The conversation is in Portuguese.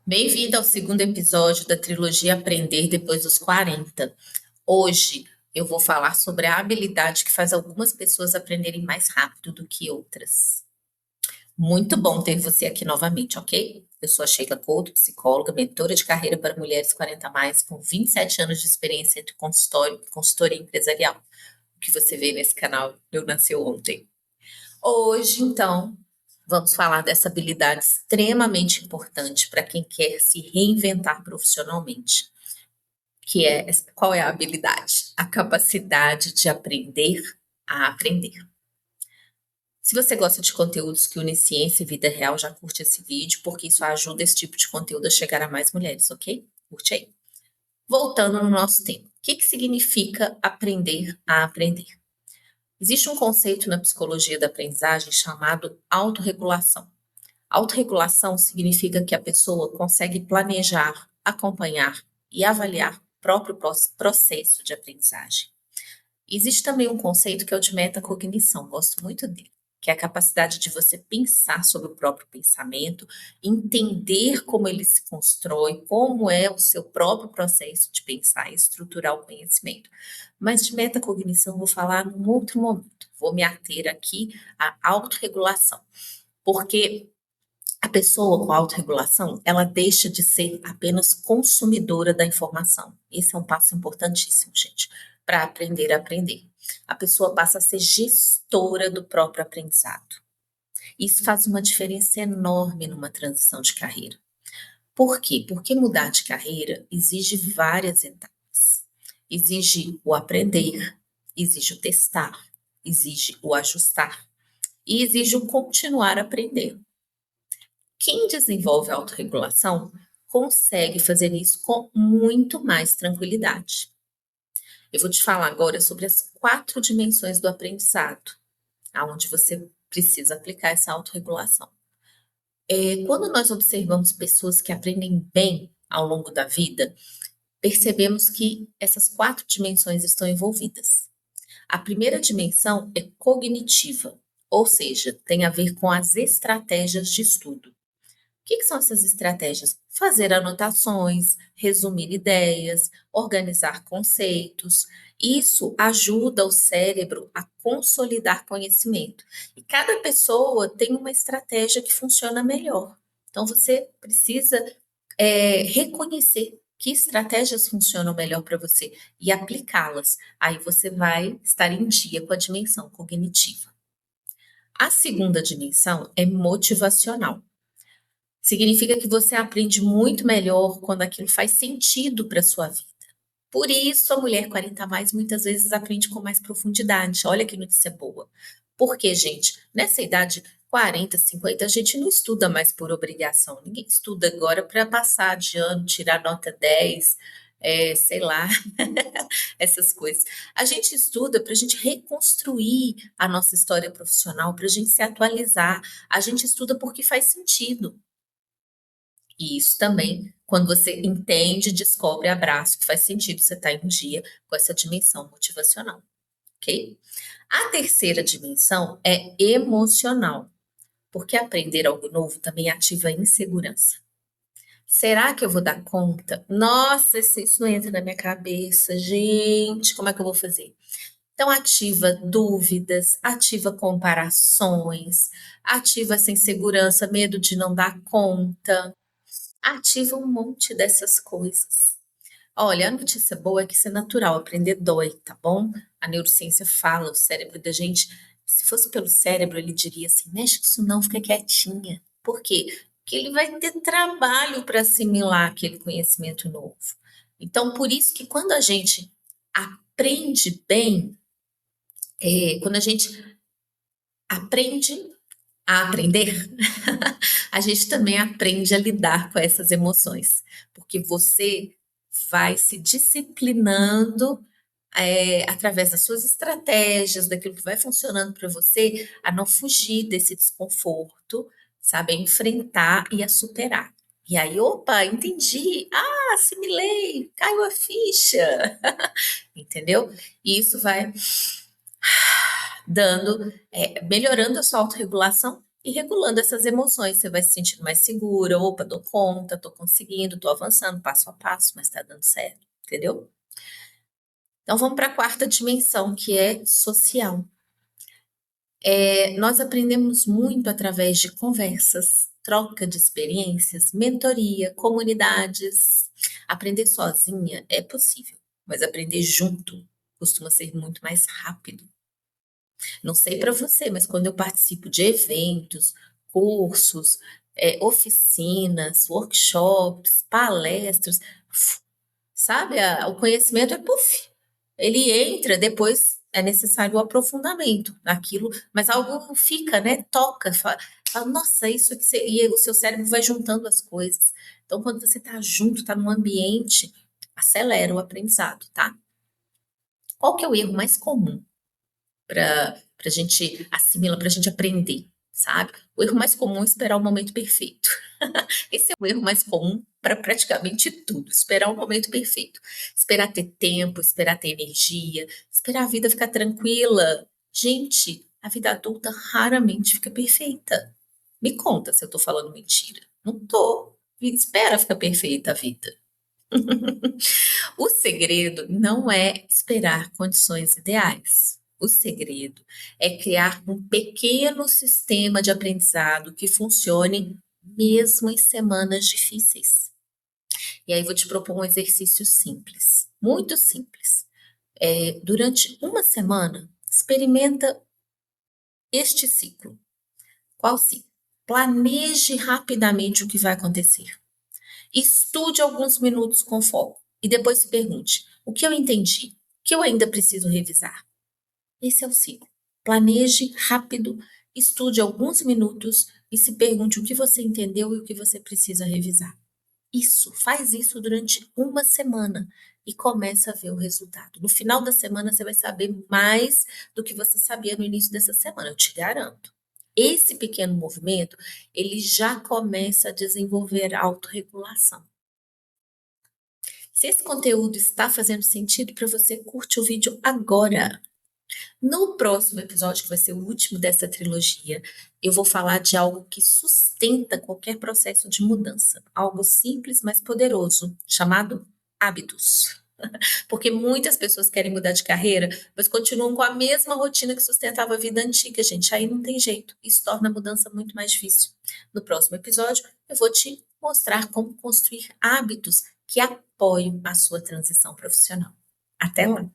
Bem-vindo ao segundo episódio da trilogia Aprender Depois dos 40. Hoje eu vou falar sobre a habilidade que faz algumas pessoas aprenderem mais rápido do que outras. Muito bom ter você aqui novamente, ok? Eu sou a Sheila Couto, psicóloga, mentora de carreira para mulheres 40 a mais, com 27 anos de experiência entre consultório e consultoria empresarial. O que você vê nesse canal, eu nasci ontem. Hoje, então, vamos falar dessa habilidade extremamente importante para quem quer se reinventar profissionalmente, que é qual é a habilidade? A capacidade de aprender a aprender. Se você gosta de conteúdos que unem ciência e vida real, já curte esse vídeo, porque isso ajuda esse tipo de conteúdo a chegar a mais mulheres, ok? Curte aí. Voltando no nosso tema, o que significa aprender a aprender? Existe um conceito na psicologia da aprendizagem chamado autorregulação. Autorregulação significa que a pessoa consegue planejar, acompanhar e avaliar o próprio processo de aprendizagem. Existe também um conceito que é o de metacognição, gosto muito dele, que é a capacidade de você pensar sobre o próprio pensamento, entender como ele se constrói, como é o seu próprio processo de pensar e estruturar o conhecimento. Mas de metacognição eu vou falar num outro momento. Vou me ater aqui à autorregulação, porque a pessoa com autorregulação, ela deixa de ser apenas consumidora da informação. Esse é um passo importantíssimo, gente, para aprender a aprender. A pessoa passa a ser gestora do próprio aprendizado. Isso faz uma diferença enorme numa transição de carreira. Por quê? Porque mudar de carreira exige várias etapas. Exige o aprender, exige o testar, exige o ajustar e exige o continuar aprendendo. Quem desenvolve a autorregulação consegue fazer isso com muito mais tranquilidade. Eu vou te falar agora sobre as 4 dimensões do aprendizado, aonde você precisa aplicar essa autorregulação. Quando nós observamos pessoas que aprendem bem ao longo da vida, percebemos que essas 4 dimensões estão envolvidas. A primeira dimensão é cognitiva, ou seja, tem a ver com as estratégias de estudo. O que são essas estratégias? Fazer anotações, resumir ideias, organizar conceitos. Isso ajuda o cérebro a consolidar conhecimento. E cada pessoa tem uma estratégia que funciona melhor. Então, você precisa reconhecer que estratégias funcionam melhor para você e aplicá-las. Aí você vai estar em dia com a dimensão cognitiva. A segunda dimensão é motivacional. Significa que você aprende muito melhor quando aquilo faz sentido para sua vida. Por isso, a mulher 40 a mais muitas vezes aprende com mais profundidade. Olha que notícia boa. Porque, gente, nessa idade 40, 50, a gente não estuda mais por obrigação. Ninguém estuda agora para passar de ano, tirar nota 10, sei lá, essas coisas. A gente estuda para a gente reconstruir a nossa história profissional, para a gente se atualizar. A gente estuda porque faz sentido. E isso também, quando você entende, descobre, abraça, que faz sentido você estar em dia com essa dimensão motivacional, ok? A terceira dimensão é emocional, porque aprender algo novo também ativa a insegurança. Será que eu vou dar conta? Nossa, isso não entra na minha cabeça, gente, como é que eu vou fazer? Então, ativa dúvidas, ativa comparações, ativa essa insegurança, medo de não dar conta. Ativa um monte dessas coisas. Olha, a notícia boa é que isso é natural, aprender dói, tá bom? A neurociência fala, o cérebro da gente, se fosse pelo cérebro, ele diria assim: mexe com isso não, fica quietinha. Por quê? Porque ele vai ter trabalho para assimilar aquele conhecimento novo. Então, por isso que quando a gente aprende bem, quando a gente aprende a aprender, a gente também aprende a lidar com essas emoções, porque você vai se disciplinando através das suas estratégias, daquilo que vai funcionando para você, a não fugir desse desconforto, sabe? A enfrentar e a superar. E aí, opa, entendi, assimilei, caiu a ficha, entendeu? E isso vai melhorando a sua autorregulação e regulando essas emoções. Você vai se sentindo mais segura, opa, dou conta, tô conseguindo, tô avançando passo a passo, mas tá dando certo, entendeu? Então vamos para a quarta dimensão, que é social. Nós aprendemos muito através de conversas, troca de experiências, mentoria, comunidades. Aprender sozinha é possível, mas aprender junto costuma ser muito mais rápido. Não sei para você, mas quando eu participo de eventos, cursos, oficinas, workshops, palestras, sabe, o conhecimento é puf, ele entra, depois é necessário o aprofundamento naquilo, mas algo fica, né? Toca, fala, nossa, isso aqui, e o seu cérebro vai juntando as coisas. Então, quando você está junto, está num ambiente, acelera o aprendizado, tá? Qual que é o erro mais comum para a gente assimilar, para a gente aprender, sabe? O erro mais comum é esperar o momento perfeito. Esse é o erro mais comum para praticamente tudo, esperar o momento perfeito. Esperar ter tempo, esperar ter energia, esperar a vida ficar tranquila. Gente, a vida adulta raramente fica perfeita. Me conta se eu tô falando mentira. Não tô. Espera ficar perfeita a vida. O segredo não é esperar condições ideais. O segredo é criar um pequeno sistema de aprendizado que funcione mesmo em semanas difíceis. E aí vou te propor um exercício simples, muito simples. Durante uma semana, experimenta este ciclo. Qual ciclo? Planeje rapidamente o que vai acontecer. Estude alguns minutos com foco e depois se pergunte: o que eu entendi? O que eu ainda preciso revisar? Esse é o ciclo. Planeje rápido, estude alguns minutos e se pergunte o que você entendeu e o que você precisa revisar. Faz isso durante uma semana e começa a ver o resultado. No final da semana você vai saber mais do que você sabia no início dessa semana, eu te garanto. Esse pequeno movimento, ele já começa a desenvolver autorregulação. Se esse conteúdo está fazendo sentido para você, curte o vídeo agora. No próximo episódio, que vai ser o último dessa trilogia, eu vou falar de algo que sustenta qualquer processo de mudança. Algo simples, mas poderoso, chamado hábitos. Porque muitas pessoas querem mudar de carreira, mas continuam com a mesma rotina que sustentava a vida antiga, gente. Aí não tem jeito. Isso torna a mudança muito mais difícil. No próximo episódio, eu vou te mostrar como construir hábitos que apoiem a sua transição profissional. Até lá!